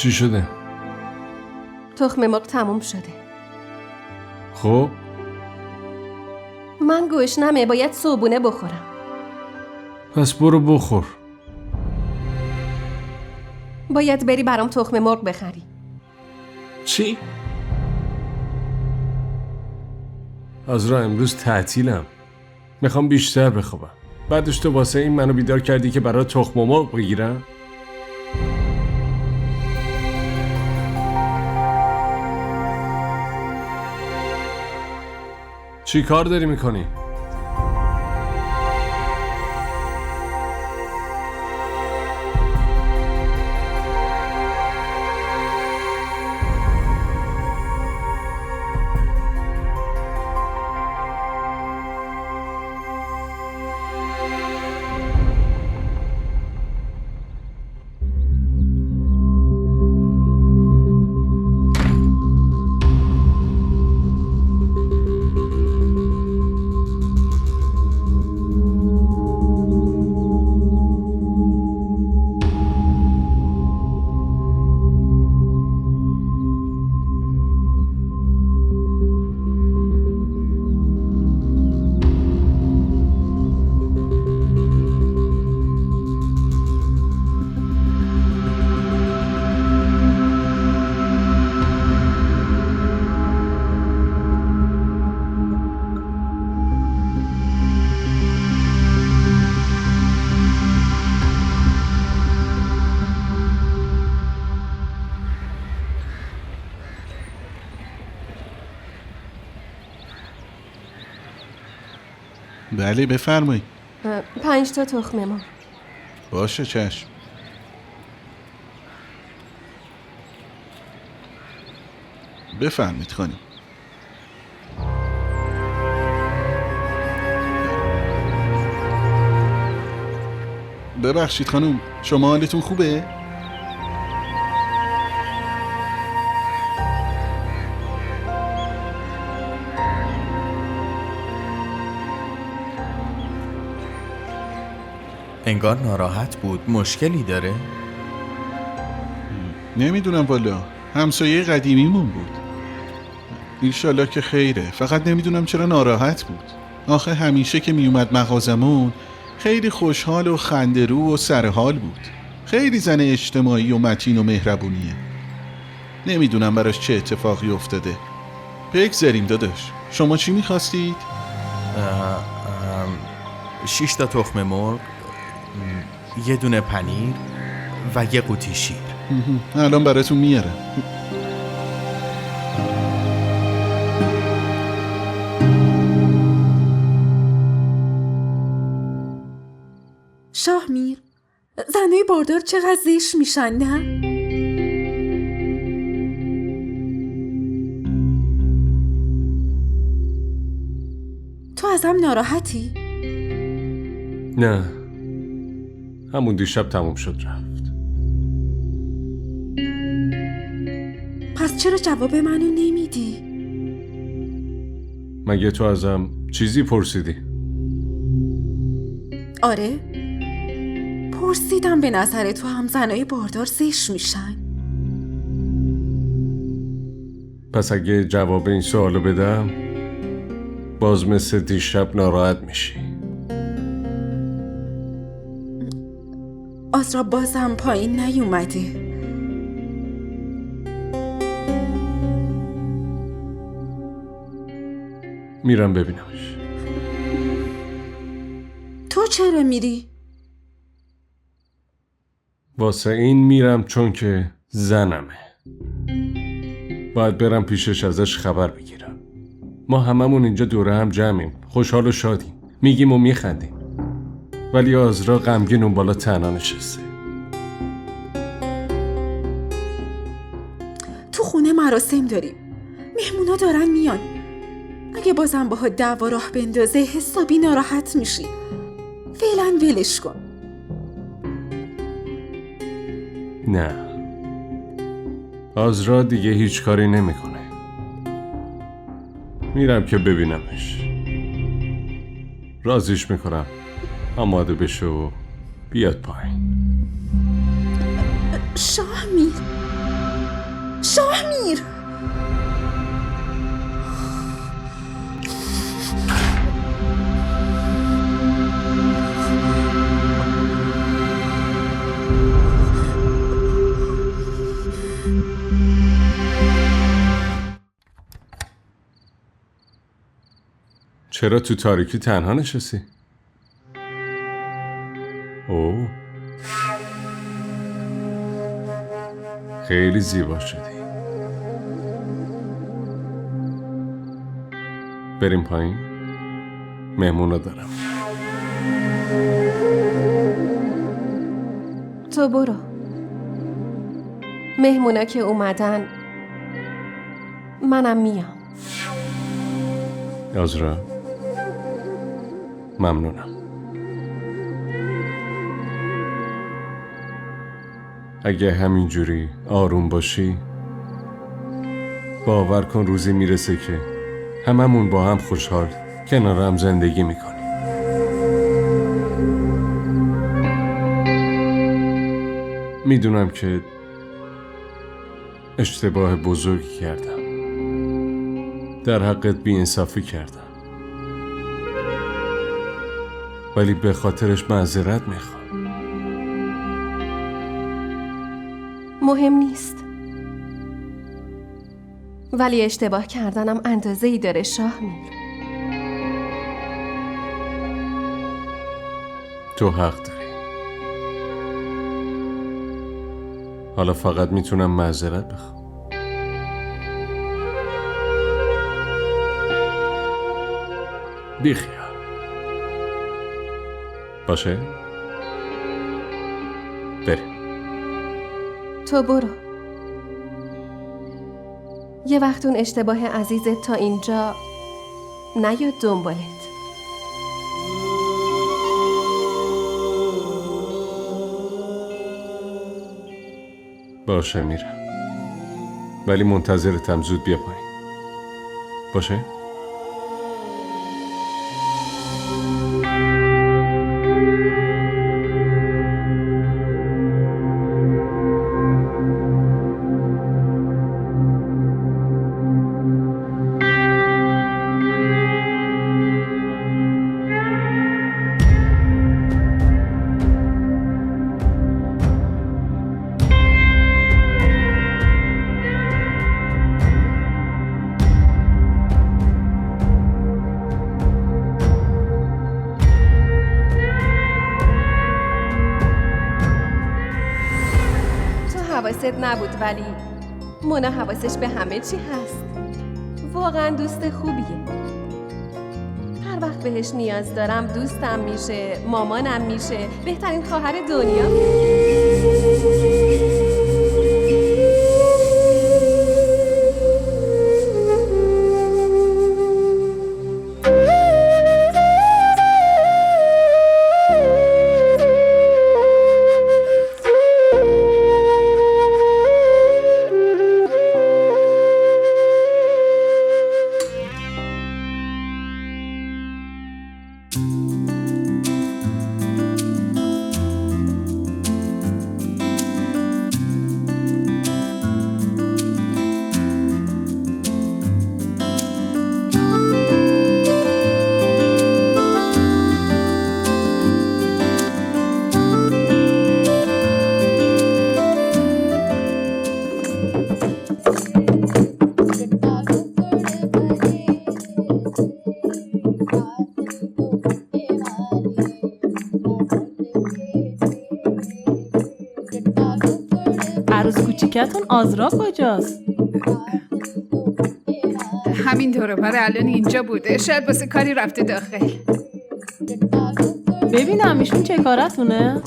چی شده؟ تخم مرغ تموم شده. خب من گشنمه، باید صبحونه بخورم. پس برو بخور. باید بری برام تخم مرغ بخری. چی؟ عذرا امروز تعطیلم. میخوام بیشتر بخوابم. بعدش تو واسه این منو بیدار کردی که برای تخم مرغ بگیرم؟ چی کار داری میکنی؟ بله بفرمایید. 5 تا تخم مرغ. باشه چشم. بفرمایید خانم. ببخشید خانم، شما حالتون خوبه؟ انگار ناراحت بود. مشکلی داره؟ نمیدونم والا، همسایه قدیمیمون بود. ایشالله که خیره، فقط نمیدونم چرا ناراحت بود. آخه همیشه که میومد مغازمون خیلی خوشحال و خنده‌رو و سرحال بود. خیلی زن اجتماعی و متین و مهربونیه. نمیدونم براش چه اتفاقی افتاده. بگذاریم داداش، شما چی میخواستید؟ 6 تا تخم مرغ، یه دونه پنیر و یه قوطی شیر. الان براتون میارم. شاهمیر، زنای باردار چقدر زشت میشن نه؟ تو ازم ناراحتی؟ نه، همون دیشب تموم شد رفت. پس چرا جواب منو نمیدی؟ مگه تو ازم چیزی پرسیدی؟ آره، پرسیدم به نظر تو هم زنای باردار زشت میشن؟ پس اگه جواب این سوالو بدم باز مثل دیشب ناراحت میشی. آزرا بازم پایین نیومده. میرم ببینمش. تو چرا میری؟ واسه این میرم چون که زنمه. باید برم پیشش ازش خبر بگیرم. ما هممون اینجا دوره هم جمعیم، خوشحال و شادیم، میگیم و میخندیم، ولی آزرا غمگین اون بالا تنها نشسته. تو خونه مراسم داریم، مهمونا دارن میان. اگه بازم باهات دعوا راه بندازه حسابی ناراحت میشی. فعلا ولش کن. نه، آزرا دیگه هیچ کاری نمیکنه. میرم که ببینمش، رازیش میکنم آماده بشه و بیاد پایین. شاهمیر، شاهمیر! چرا تو تاریکی تنها نشستی؟ اوه، خیلی زیبا شدی. بریم پایین. مهمونا دارم. تو برو. مهمونا که اومدن منم میام. آزرا، ممنونم. اگه همینجوری آروم باشی، باور کن روزی میرسه که هممون با هم خوشحال کنار هم زندگی میکنیم. میدونم که اشتباه بزرگی کردم، در حقت بی‌انصافی کردم، ولی به خاطرش معذرت میخوام. مهم نیست. ولی اشتباه کردنم اندازه‌ای داره شاهمیر. تو حق داری. حالا فقط میتونم معذرت بخوام. بیخیال باشه؟ بریم. تو برو. یه وقت اون اشتباه عزیزت تا اینجا نیاد دنبالت. باشه میرم، ولی منتظرتم زود بیا پایین. باشه؟ حواست نبود ولی مونا حواسش به همه چی هست. واقعا دوست خوبیه. هر وقت بهش نیاز دارم دوستم میشه، مامانم میشه، بهترین خواهر دنیا. عروس کوچیکتون آزرا کجاست؟ همین دور بر الان اینجا بوده، شاید واسه کاری رفته داخل. ببینم ایشون چه کارتونه؟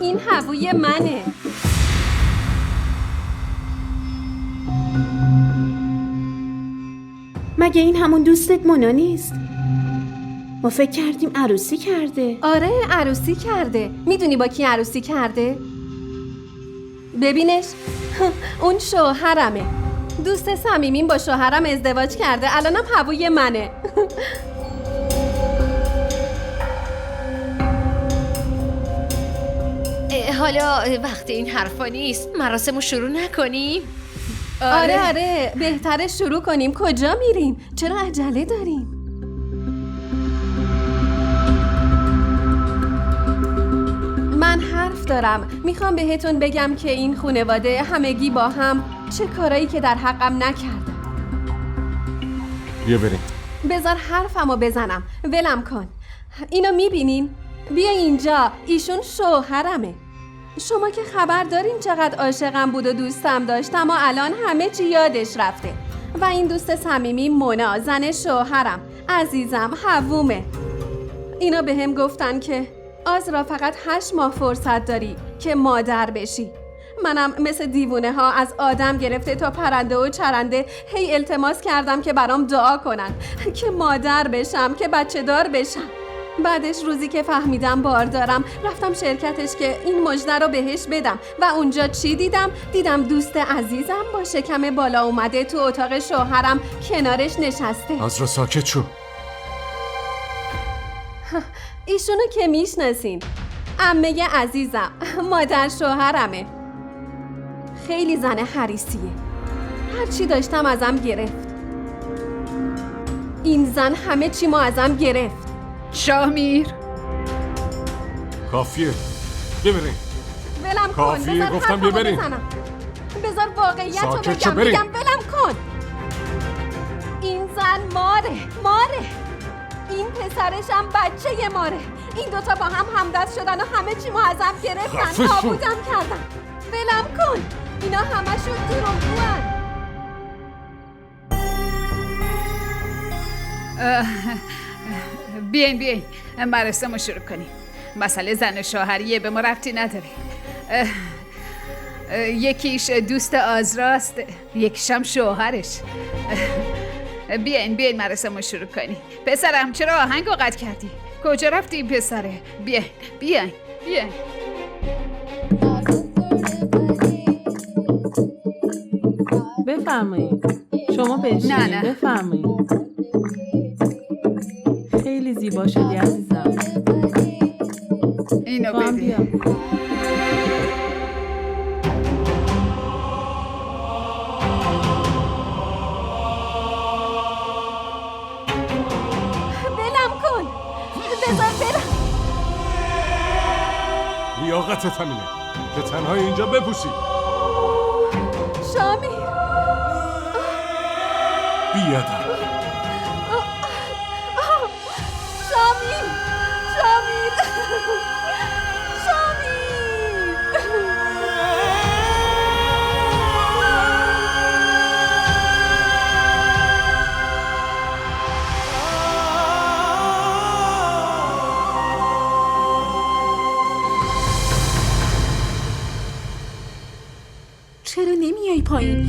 این هووی منه. مگه این همون دوستت مونا نیست؟ ما فکر کردیم عروسی کرده. آره عروسی کرده. میدونی با کی عروسی کرده؟ ببینش. اون شوهرمه. دوست صمیمیم با شوهرم ازدواج کرده. الانم هووی منه. حالا وقت این حرفا نیست. مراسمو شروع نکنیم؟ آره بهتره شروع کنیم. کجا میریم؟ چرا عجله داریم؟ من حرف دارم. میخوام بهتون بگم که این خانواده همگی با هم چه کارایی که در حقم نکردن. بیا بریم. بذار حرفمو بزنم. ولم کن. اینو میبینین؟ بیا اینجا. ایشون شوهرمه. شما که خبر دارین چقدر عاشقم بود و دوستم داشت، اما الان همه چی یادش رفته. و این دوست صمیمی مونا، زن شوهرم، عزیزم، حوومه. اینا به هم گفتن که آزرا فقط 8 ماه فرصت داری که مادر بشی. منم مثل دیوونه ها از آدم گرفته تا پرنده و چرنده هی التماس کردم که برام دعا کنن که مادر بشم، که بچه دار بشم. بعدش روزی که فهمیدم باردارم رفتم شرکتش که این مژده رو بهش بدم و اونجا چی دیدم؟ دیدم دوست عزیزم با شکم بالا اومده تو اتاق شوهرم کنارش نشسته. آزرا ساکت شو. ایشونو که میشناسین، عمه عزیزم، مادر شوهرمه. خیلی زن حریصیه. هرچی داشتم ازم گرفت. این زن همه چی ما ازم گرفت. شامیر کافیه. بیا بریم. ولم کن. کافیه، بذار گفتم بیا حرفمو بریم. بزنم. بذار واقعیت رو ساکت شو، بگم. بریم. ولم کن. این زن ماره. این پسرشم بچه ماره. این دوتا با هم همدست شدن و همه چی ما ازم خفه گرفتن. شو. نابودم کردن. ولم کن. اینا همشون دروغگوان. بیاین مراسم رو شروع کنیم. مسئله زن و شوهریه، به ما ربطی نداره. یکیش دوست آزراست، یکیشم شوهرش. بیاین مراسم رو شروع کنیم. پسرم چرا آهنگ رو قطع کردی؟ کجا رفتی این پسره؟ بیاین. بفرمایید. شما بشین. نه. بفرمایید. خیلی زیبا شدی عزیزم. اینو تو هم بده. بیا. ولم کن. بذار برم. لیاقتت همینه که تنها اینجا بپوسی. شامیر. بیادم. شامیر. چرا نمیای پایین؟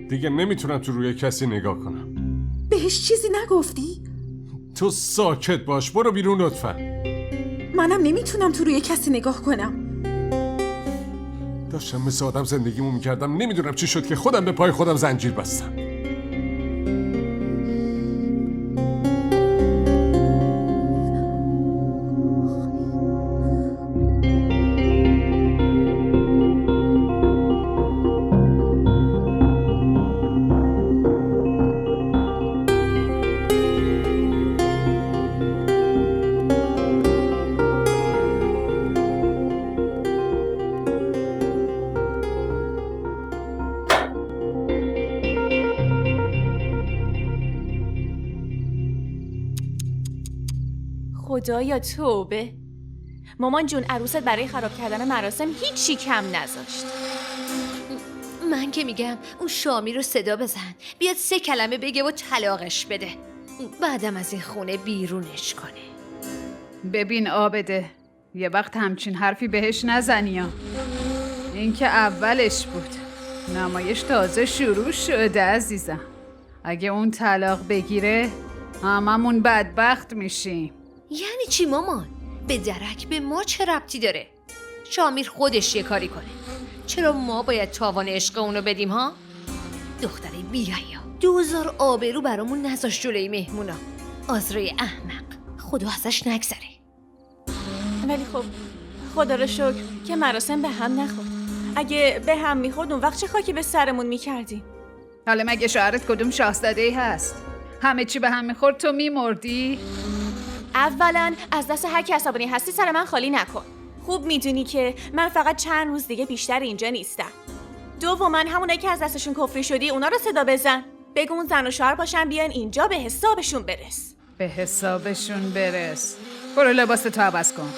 دیگه نمیتونم تو روی کسی نگاه کنم. بهش چیزی نگفتی؟ تو ساکت باش. برو بیرون لطفا. منم نمیتونم تو روی کسی نگاه کنم. داشتم مثل آدم زندگیمو میکردم. نمیدونم چی شد که خودم به پای خودم زنجیر بستم. خدایا توبه. مامان جون، عروست برای خراب کردن مراسم هیچی کم نذاشت. من که میگم اون شامی رو صدا بزن، بیاد 3 کلمه بگه و طلاقش بده، بعدم از این خونه بیرونش کنه. ببین عابده، یه وقت همچین حرفی بهش نزنی ها. این که اولش بود، نمایش تازه شروع شده عزیزم. اگه اون طلاق بگیره هممون بدبخت میشیم. یعنی چی مامان؟ به درک به ما چه ربطی داره؟ شامیر خودش یه کاری کنه. چرا ما باید تاوان عشق اونو بدیم ها؟ دختره بی‌حیا، 2000 آبرو برامون نذاشت جلوی مهمونا. آزرای احمق، خدا ازش نگذره. ولی خب خدا رو شکر که مراسم به هم نخورد. اگه به هم میخورد اون وقت چه خاکی به سرمون میکردیم؟ حالا مگه شوهرت کدوم شاهزاده‌ای هست؟ همه چی به هم میخورد تو میمردی؟ اولا از دست هر کی عصبانی هستی سر من خالی نکن. خوب میدونی که من فقط چند روز دیگه بیشتر اینجا نیستم. دوما همونایی که از دستشون کفری شدی اونا رو صدا بزن. بگو اون زن و شوهر باشن بیان اینجا به حسابشون برس. به حسابشون برس. برو لباس تو عوض کن.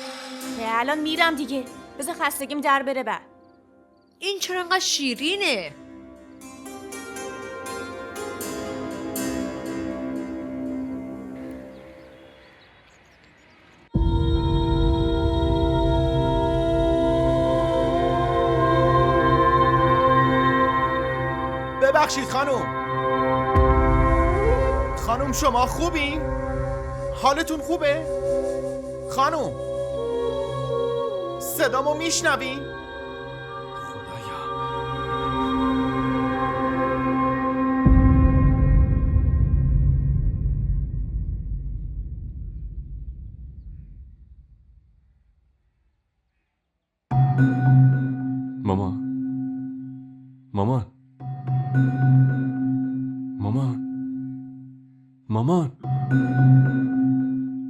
الان میرم دیگه. بذار خستگیم در بره بعد. این چرا انقدر شیرینه؟ ببخشید خانم شما خوبین؟ حالتون خوبه؟ خانم صدامو میشنوین؟ خدایا مامان مامان مامان مامان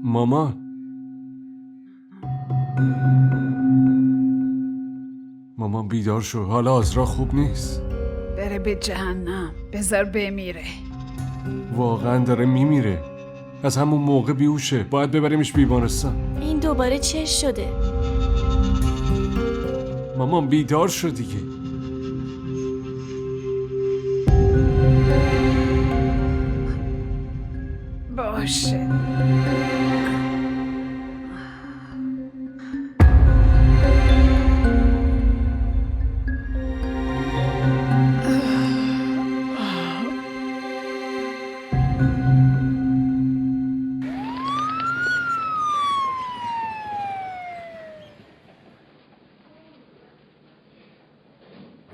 مامان مامان بیدار شو، حال آزرا خوب نیست. بره به جهنم، بذار بمیره. واقعا داره میمیره. از همون موقع بیهوشه، باید ببریمش بیمارستان. این دوباره چه شده؟ مامان بیدار شو دیگه. باشه.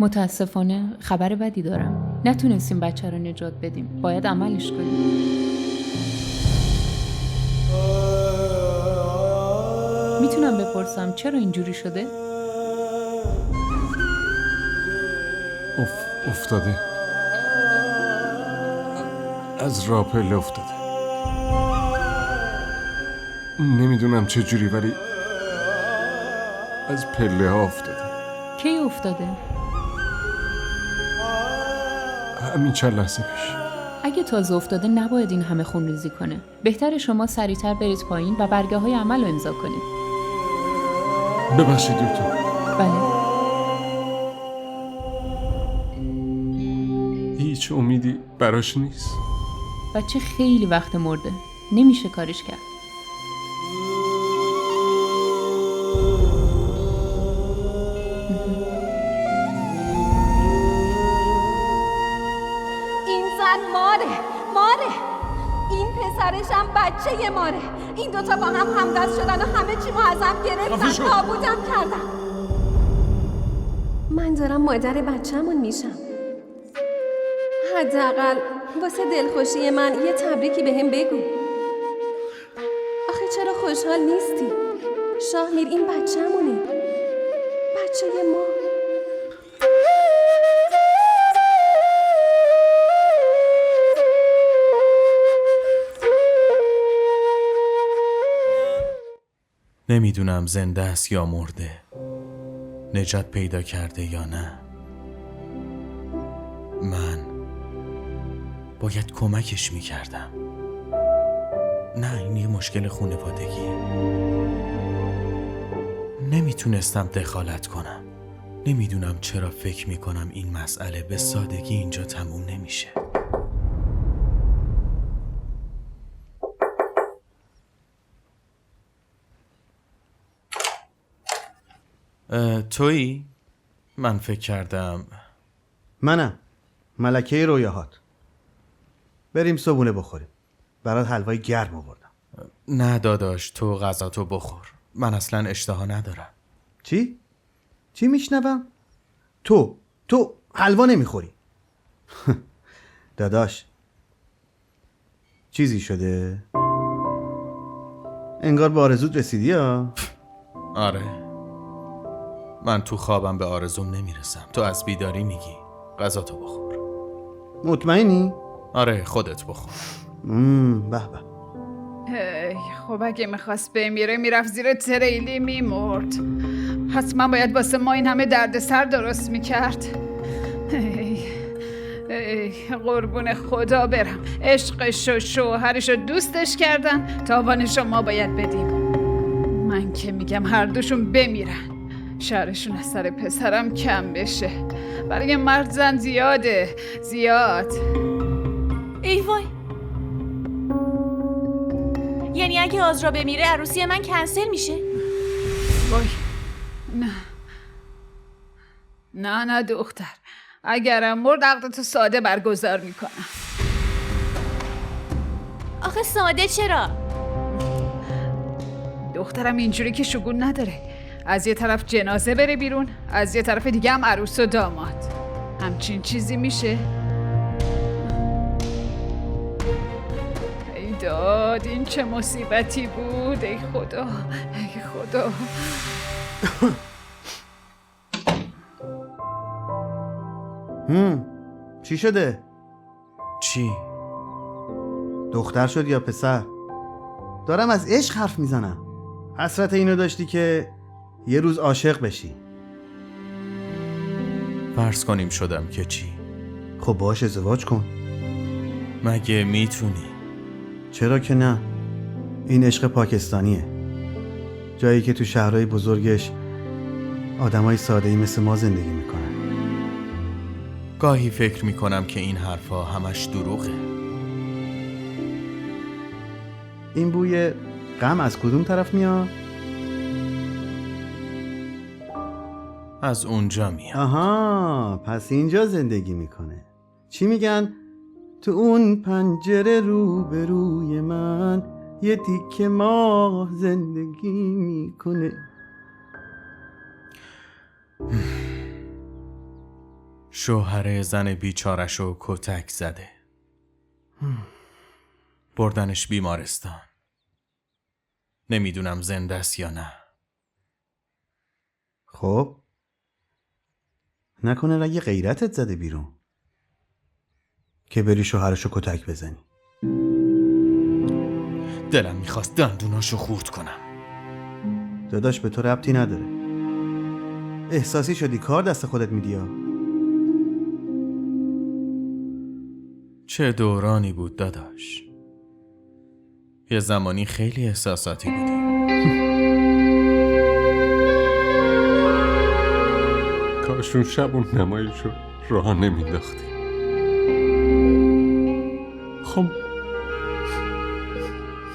متاسفانه خبر بدی دارم. نتونستیم بچه رو نجات بدیم. باید عملش کنیم. میتونم بپرسم چرا اینجوری شده؟ افتاده. از راپله افتاده. نمیدونم چه جوری ولی از پله ها افتاده. کی افتاده؟ همین چند لحظه پیش. اگه تازه افتاده نباید این همه خونریزی کنه. بهتر شما سریعتر برید پایین و برگه های عمل رو امضا کنید. ببخشید دکتر. بله. هیچ امیدی براش نیست. بچه خیلی وقت مرده. نمیشه کارش کرد. ماره. این پسرشم بچه ماره. این دوتا با هم همدست شدن و همه چی معظم گرفتن، نابودم کردن. من دارم مادر بچه‌مون میشم. حداقل واسه دلخوشی من یه تبریکی بهم بگو. آخه چرا خوشحال نیستی؟ شاهمیر این بچه‌مونه، بچه ما. نمیدونم زنده است یا مرده، نجات پیدا کرده یا نه. من باید کمکش میکردم. نه، این یه مشکل خانوادگیه. نمیتونستم دخالت کنم. نمیدونم چرا فکر میکنم این مسئله به سادگی اینجا تموم نمیشه. تویی؟ من فکر کردم. منم ملکه رویاهات. بریم صبحونه بخوریم. برات حلوای گرم آوردم. نه داداش، تو غذاتو بخور. من اصلا اشتها ندارم. چی میشنوم؟ تو حلوا نمیخوری. داداش چیزی شده؟ انگار به آرزوت رسیدی ها؟ آره، من تو خوابم به آرزوم نمیرسم. تو از بیداری میگی. غذا تو بخور. مطمئنی؟ آره خودت بخور. به به. خب اگه میخواست بمیره میرفت زیر تریلی میمرد. حتما باید واسه ما این همه دردسر درست میکرد. قربون خدا برم. عشقش و شوهرش رو دوستش کردن، تاوانش رو ما باید بدیم. من که میگم هر دوشون بمیرن، شرشون از سر پسرم کم بشه. برای مرد زن زیاده، زیاد. ای وای، یعنی اگه آزرا بمیره عروسی من کنسل میشه؟ وای نه دختر، اگرم مرد عقدتو ساده برگزار میکنم. آخه ساده چرا؟ دخترم اینجوری که شگون نداره. از یه طرف جنازه بره بیرون، از یه طرف دیگه هم عروس و داماد. همچین چیزی میشه؟ ای داد، این چه مصیبتی بود. ای خدا، ای خدا. چی شده؟ چی؟ دختر شد یا پسر؟ دارم از عشق حرف میزنم. حسرت اینو داشتی که یه روز عاشق بشی. فرض کنیم شدم که چی؟ خب باهاش ازدواج کن. مگه میتونی؟ چرا که نه. این عشق پاکستانیه، جایی که تو شهرهای بزرگش آدمای ساده‌ای مثل ما زندگی میکنن. گاهی فکر میکنم که این حرفا همش دروغه. این بوی غم از کدوم طرف میاد؟ از اونجا میاد. آها، پس اینجا زندگی میکنه. چی میگن؟ تو اون پنجره روبروی من یه تیکه ماه زندگی میکنه. شوهر زن بیچارشو کتک زده. بردنش بیمارستان. نمیدونم زنده است یا نه. خب نکنه رگ غیرتت زده بیرون که بری شوهرشو کتک بزنی. دلم میخواست دندوناشو خورد کنم. داداش به تو ربطی نداره. احساسی شدی کار دست خودت میدی ها. چه دورانی بود داداش. یه زمانی خیلی احساساتی بودی. کاشون شب اون نمایشو راه نمینداختی. خب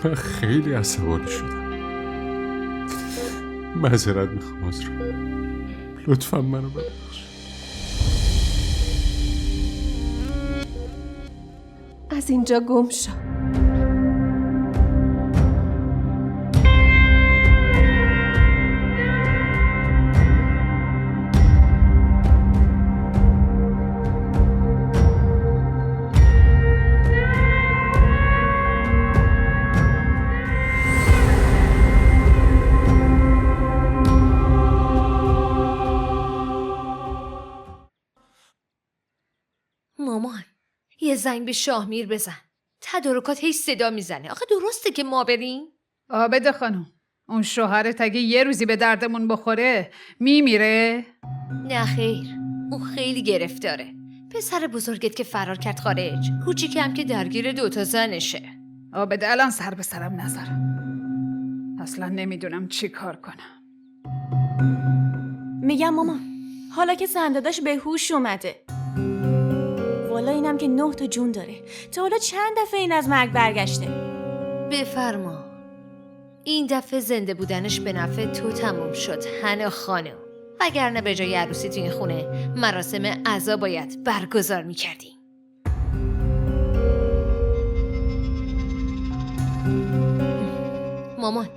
من خیلی عصبانی شدم. معذرت میخوام عذرا. لطفا منو ببخش. از اینجا گم شو. مامان یه زنگ به شاهمیر بزن. تدارکات هی صدا میزنه. آخه درسته که ما بریم؟ عابده خانم، اون شوهرت اگه یه روزی به دردمون بخوره میمیره؟ نه خیر، اون خیلی گرفتاره. پسر بزرگت که فرار کرد خارج، کوچیکم که درگیر 2 زنشه. عابده الان سر به سرم نذار. اصلا نمیدونم چی کار کنم. میگم مامان حالا که زنداداش به هوش اومده، والا اینم که 9 تا جون داره، تا حالا چند دفعه این از مرگ برگشته؟ بفرما. این دفعه زنده بودنش به نفع تو تموم شد حنا خانم. وگرنه به جای عروسی تو این خونه مراسم عزا باید برگزار میکردیم. مامان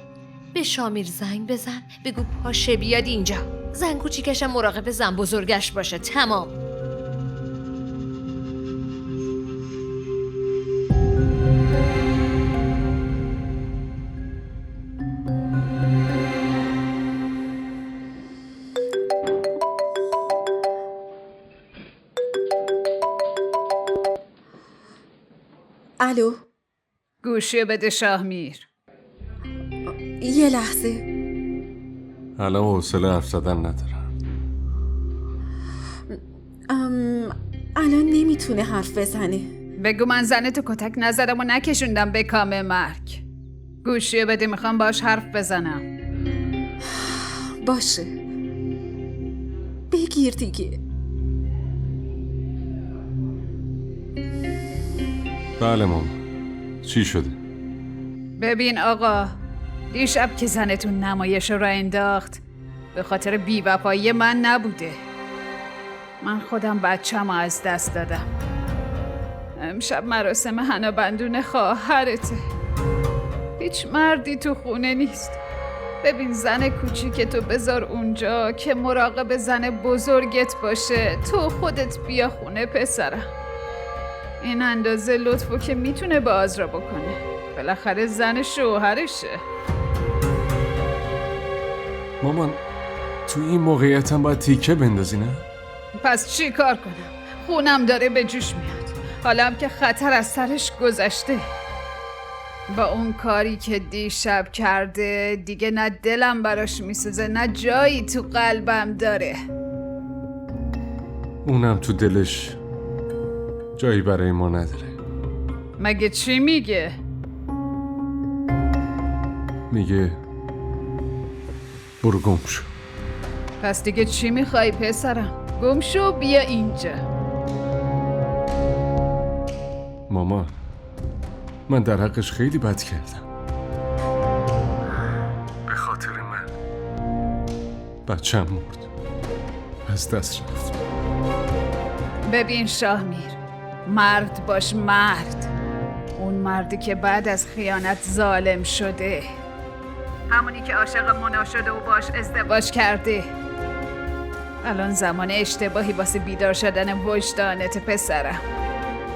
به شامیر زنگ بزن، بگو پاشه بیاد اینجا. زن کوچیکشم مراقب زن بزرگش باشه. تمام. الو، گوشی بده شاهمیر. یه لحظه. الان حوصله حرف زدن ندارم. الان نمیتونه حرف بزنه. بگو من زن تو کتک نزدم و نکشوندم به کام مرگ. گوشی بده، میخوام باش حرف بزنم. باشه، بگیر دیگه. بله ماما، چی شده؟ ببین آقا، دیشب که زنتون نمایش رو انداخت به خاطر بی‌وفایی من نبوده. من خودم بچه‌مو از دست دادم. امشب مراسم حنا بندون خواهرته. هیچ مردی تو خونه نیست. ببین زن کوچیک تو بذار اونجا که مراقب زن بزرگت باشه. تو خودت بیا خونه پسرم. این اندازه لطفو که میتونه به آزرا بکنه. بالاخره زن شوهرشه. مامان، تو این موقعیت هم باید تیکه بندازی نه؟ پس چی کار کنم؟ خونم داره به جوش میاد. حالا هم که خطر از سرش گذشته. با اون کاری که دیشب کرده دیگه نه دلم براش میسوزه نه جایی تو قلبم داره. اونم تو دلش جایی برای ما نداره. مگه چی میگه؟ میگه برو گم شو. پس دیگه چی میخوای پسرم؟ گم شو بیا اینجا. مامان، من در حقش خیلی بد کردم. به خاطر من بچه‌م مرد، از دست رفت. ببین شاهمیر، مرد باش، مرد. اون مردی که بعد از خیانت ظالم شده، همونی که عاشق مونا شده و باش ازدواج کرده. الان زمان اشتباهی واسه بیدار شدن وجدانت پسرم.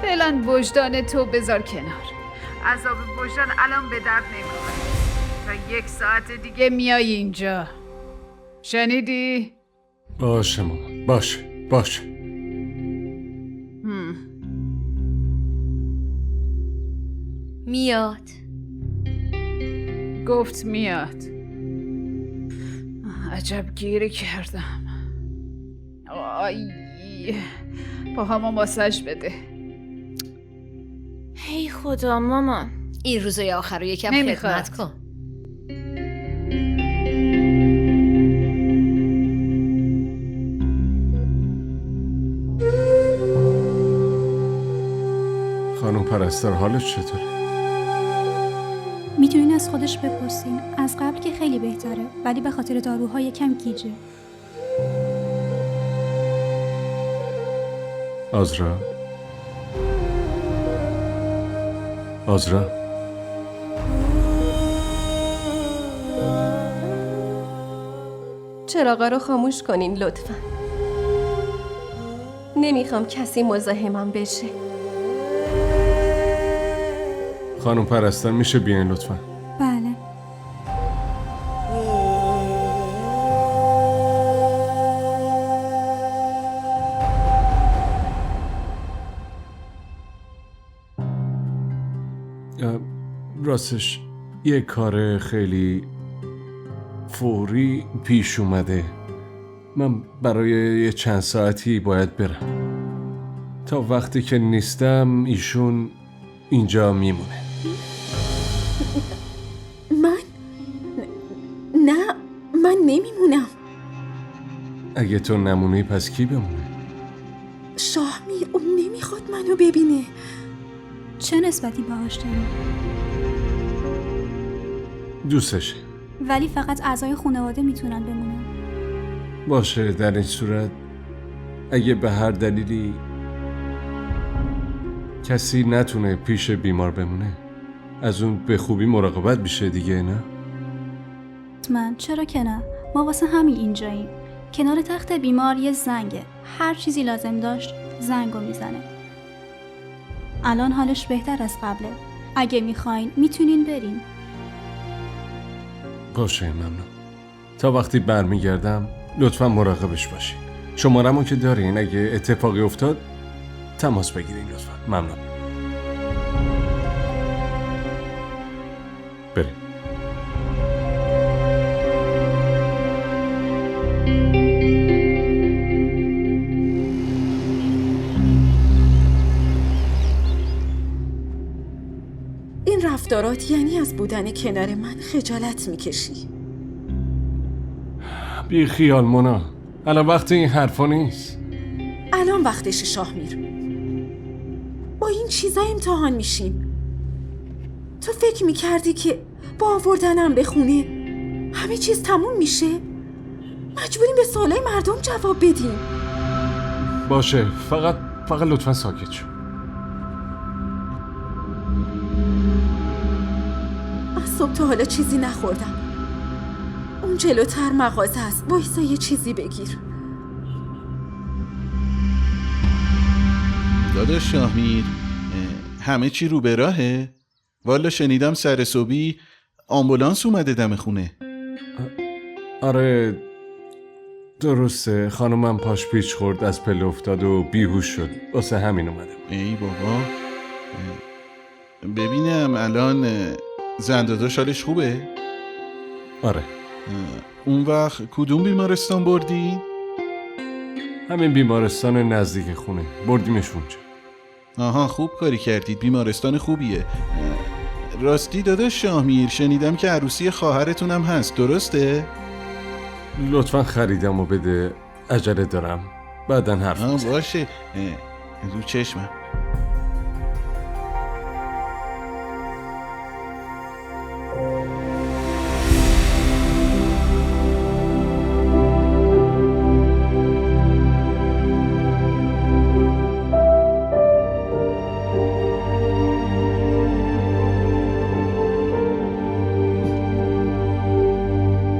فعلا وجدان تو بذار کنار. عذاب وجدان الان به درد نمیخوره. تا 1 ساعت دیگه میای اینجا. شنیدی؟ باشه مامان، باشه. میاد. گفت میاد. عجب گیری کردم. آی، پاهامو ماساژ بده. هی خدا مامان، این روزای آخر رو یکم نمیخواد. خدمت کن. خانم پرستار حالش چطوره؟ میتونین از خودش بپرسین. از قبل که خیلی بهتره، ولی به خاطر داروها یکم گیجه. آزرا؟ چراغا رو خاموش کنین لطفا. نمیخوام کسی مزاحمم بشه. خانم پرستار میشه بیاین لطفا؟ بله. راستش یه کار خیلی فوری پیش اومده. من برای یه چند ساعتی باید برم. تا وقتی که نیستم ایشون اینجا میمونه. من نمیمونم. اگه تو نمونی پس کی بمونه؟ شاهمیر، اون نمیخواد منو ببینه. چه نسبتی باهاش داری؟ دوستشه. ولی فقط اعضای خانواده میتونن بمونن. باشه، در این صورت اگه به هر دلیلی کسی نتونه پیش بیمار بمونه، از اون به خوبی مراقبت میشه دیگه، نه؟ من چرا که نه؟ ما واسه همین اینجاییم. کنار تخت بیمار یه زنگه. هر چیزی لازم داشت زنگو میزنه. الان حالش بهتر از قبله. اگه میخواین میتونین برین. باشه، ممنون. تا وقتی برمیگردم لطفا مراقبش باشین. شمارمو که دارین، اگه اتفاقی افتاد تماس بگیرین لطفا. ممنون. بریم. این رفتارات یعنی از بودن کنار من خجالت میکشی. بی خیال مونا، الان وقت این حرفا نیست. الان وقتش شاهمیر. با این چیزا امتحان میشیم. تو فکر میکردی که با آوردنم به خونه همه چیز تموم میشه؟ مجبوریم به سوالای مردم جواب بدیم. باشه، فقط لطفا ساکت شو. از صبح تا حالا چیزی نخوردم. اون جلوتر مغازه است. وایسا یه چیزی بگیر. داداش شاهمیر، همه چی رو به راهه؟ والا شنیدم سر صبحی آمبولانس اومده دم خونه. آره درسته، خانومم پاش پیچ خورد، از پله افتاد و بیهوش شد، واسه همین اومده. ای بابا. ببینم الان زن داداش حالش خوبه؟ آره. اون وقت کدوم بیمارستان بردی؟ همین بیمارستان نزدیک خونه، بردیمش اونجا. آها، خوب کاری کردید، بیمارستان خوبیه. راستی داداش شاهمیر، شنیدم که عروسی خواهرتونم هست، درسته؟ لطفا خریدمو بده، عجله دارم، بعدن حرف میزنیم. باشه، رو چشمم.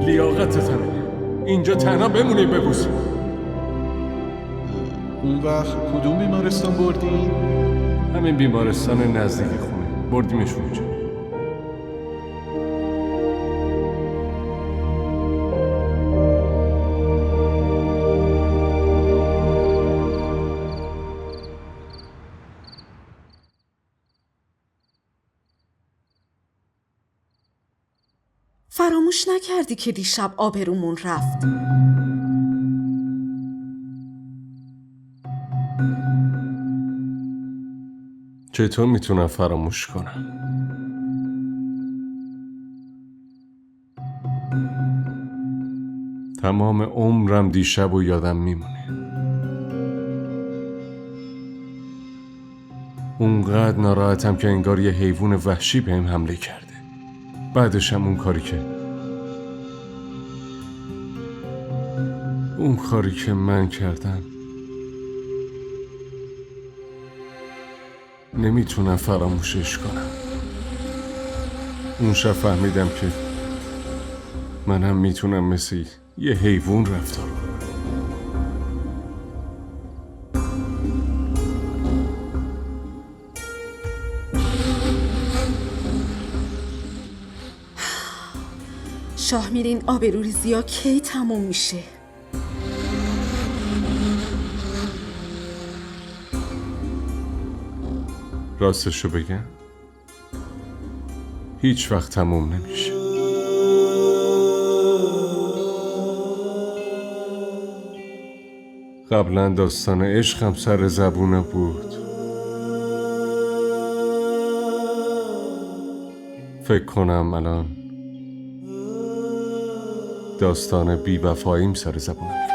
لیاقتتنه اینجا تنها بمونی ببوسی. اون وقت کدوم بیمارستان بردی؟ همین بیمارستان نزدیک خونه، بردیمش اونجا. فراموش نکردی که دیشب آبرومون رفت. چطور میتونم فراموش کنم؟ تمام عمرم دیشب و یادم میمونه. اونقدر ناراحتم که انگار یه حیوان وحشی بهم حمله کرده. بعدش هم اون کاری که من کردم نمیتونم فراموشش کنم. اون شب فهمیدم که منم میتونم مثل یه حیوان رفتار کنم. شاهمیر، این آبروریزی ها کی تموم میشه؟ راستشو بگم هیچ وقت تموم نمیشه. قبلا داستان عشقم سر زبونه بود، فکر کنم الان داستان بی‌وفاییم سر زبونم میفته.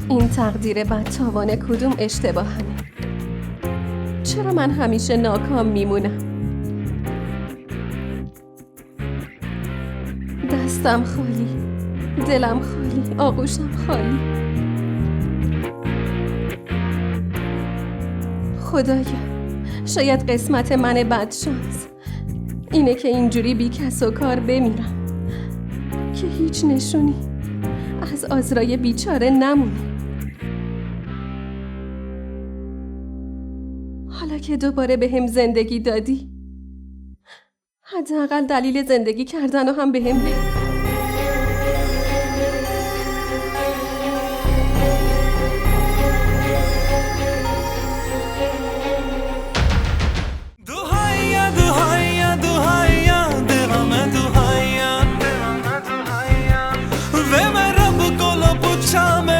این تقدیر بدتاوان کدوم اشتباهمه؟ چرا من همیشه ناکام میمونم؟ دستم خالی، دلم خالی، آغوشم خالی. خدایا، شاید قسمت من بدشانس اینه که اینجوری بی کس و کار بمیرم که هیچ نشونی از آزرای بیچاره نمونه. حالا که دوباره به هم زندگی دادی، حداقل دلیل زندگی کردن رو هم به هم بگو. ve मैं रब कोलों पूछा मैं